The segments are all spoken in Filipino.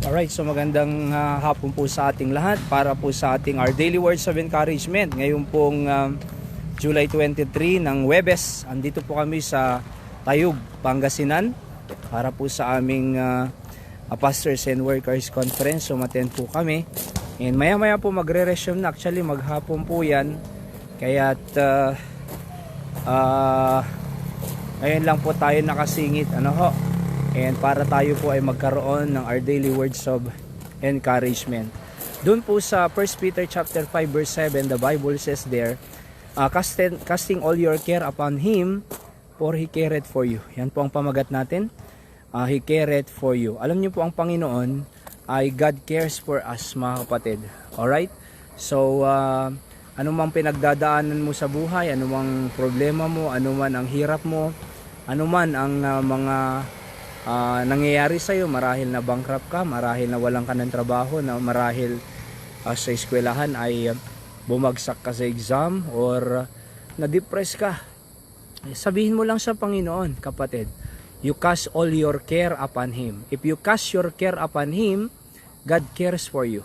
Alright, so magandang hapon po sa ating lahat para po sa ating Our Daily Words of Encouragement. Ngayon pong July 23 ng Huwebes, andito po kami sa Tayug, Pangasinan para po sa aming Pastors and Workers Conference. So umattend po kami and maya maya po magre-resume na, actually maghapon po yan. Kaya't ngayon lang po tayo nakasingit, and para tayo po ay magkaroon ng our daily words of encouragement. Doon po sa 1 Peter chapter 5 verse 7, the Bible says there, casting all your care upon Him, for He careth for you. Yan po ang pamagat natin. He careth for you. Alam niyo po, ang Panginoon ay God cares for us, mga kapatid. Alright? So, anumang pinagdadaanan mo sa buhay, anumang problema mo, anuman ang hirap mo, anuman ang mga nangyayari sa iyo, marahil na bankrupt ka, marahil na walang ka ng trabaho, na marahil sa eskwelahan ay bumagsak ka sa exam or na-depress ka, sabihin mo lang sa Panginoon, kapatid, you cast all your care upon Him. If you cast your care upon Him, God cares for you.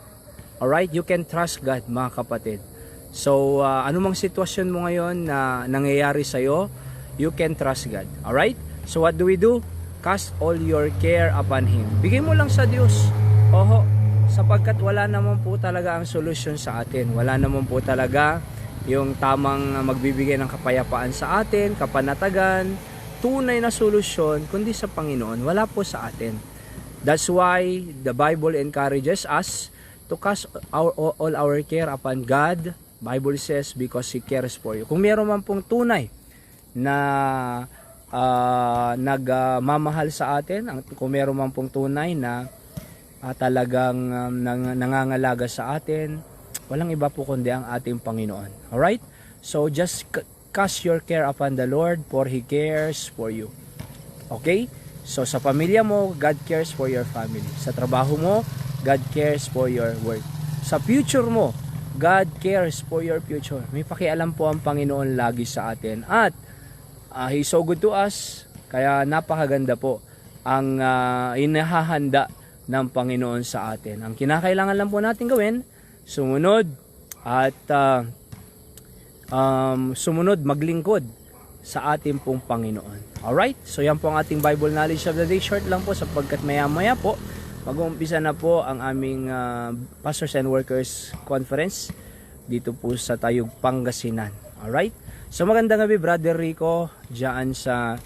Alright? You can trust God, mga kapatid. So, anumang sitwasyon mo ngayon na nangyayari sa iyo, you can trust God. Alright? So, what do? Cast all your care upon Him. Bigay mo lang sa Diyos. Sapagkat wala naman po talaga ang solusyon sa atin. Wala naman po talaga yung tamang magbibigay ng kapayapaan sa atin, kapanatagan, tunay na solusyon, kundi sa Panginoon. Wala po sa atin. That's why the Bible encourages us to cast all our care upon God. Bible says, because He cares for you. Kung meron man pong tunay na nagmamahal sa atin, kung meron man pong tunay na talagang nangangalaga sa atin, walang iba po kundi ang ating Panginoon. Alright? So just cast your care upon the Lord, for He cares for you. Okay? So sa pamilya mo, God cares for your family. Sa trabaho mo, God cares for your work. Sa future mo, God cares for your future. May pakialam po ang Panginoon lagi sa atin. At He's so good to us, kaya napakaganda po ang inahahanda ng Panginoon sa atin. Ang kinakailangan lang po natin gawin, sumunod at maglingkod sa ating pong Panginoon. Alright? So yan po ang ating Bible Knowledge of the Day. Short lang po sapagkat maya-maya po mag-uumpisa na po ang aming Pastors and Workers Conference dito po sa Tayug, Pangasinan. Alright? So magandang gabi, Brother Rico, dyan sa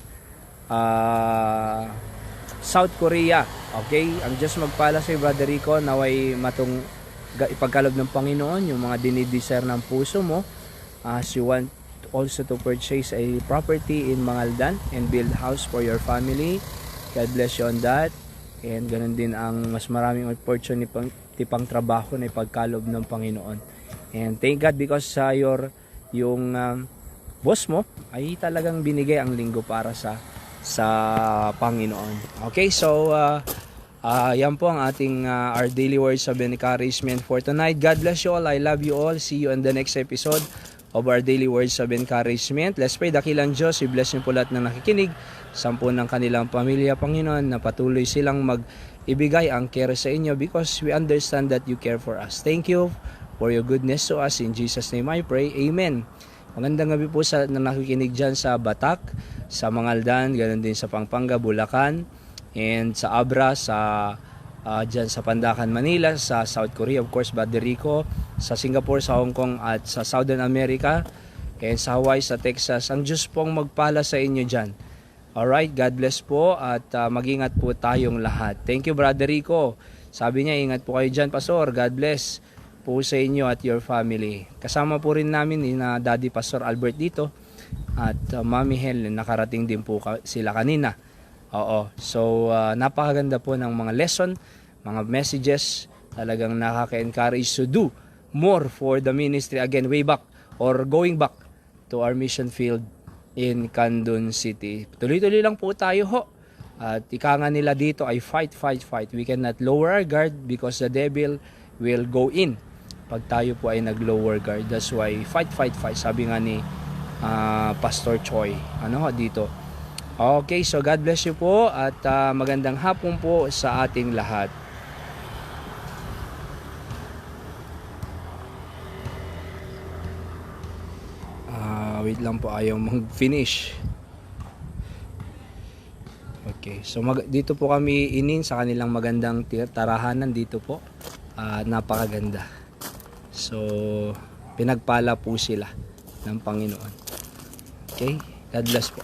South Korea. Okay? Ang Diyos magpala sa iyo, Brother Rico, naway ipagkaloob ng Panginoon yung mga dinidesire ng puso mo as you want also to purchase a property in Mangaldan and build house for your family. God bless you on that. And ganun din ang mas maraming opportunity pang trabaho na ipagkaloob ng Panginoon. And thank God because yung boss mo ay talagang binigay ang linggo para sa Panginoon. Okay, so yan po ang ating our daily words of encouragement for tonight. God bless you all. I love you all. See you on the next episode of our daily words of encouragement. Let's pray. Dakilang Diyos, i-bless niyo po lahat ng nakikinig, sampu ng kanilang pamilya, Panginoon, na patuloy silang mag-ibigay ang care sa inyo because we understand that you care for us. Thank you for your goodness to us. In Jesus' name I pray. Amen. Magandang gabi po sa nakikinig dyan sa Batak, sa Mangaldan, ganoon din sa Pampanga, Bulacan, and sa Abra, dyan sa Pandacan, Manila, sa South Korea, of course, Brother Rico, sa Singapore, sa Hong Kong, at sa Southern America, and sa Hawaii, sa Texas. Ang Diyos pong magpala sa inyo dyan. Alright, God bless po at mag-ingat po tayong lahat. Thank you, Brother Rico. Sabi niya, ingat po kayo dyan, Pastor. God bless po sa inyo at your family. Kasama po rin namin na Daddy Pastor Albert dito at Mami Helen, nakarating din po sila kanina. So napakaganda po ng mga lesson, mga messages, talagang nakaka-encourage to do more for the ministry again, way back or going back to our mission field in Candon City. Tuloy-tuloy lang po tayo at ika nga nila dito ay fight. We cannot lower our guard because the devil will go in pag tayo po ay nag-lower guard. That's why fight. Sabi nga ni Pastor Choi dito. Okay, so God bless you po at magandang hapon po sa ating lahat. wait lang po, ayaw mag-finish. Okay, so dito po kami inin sa kanilang magandang tarahanan dito po. Napakaganda. So, pinagpala po sila ng Panginoon. Okay, God bless po.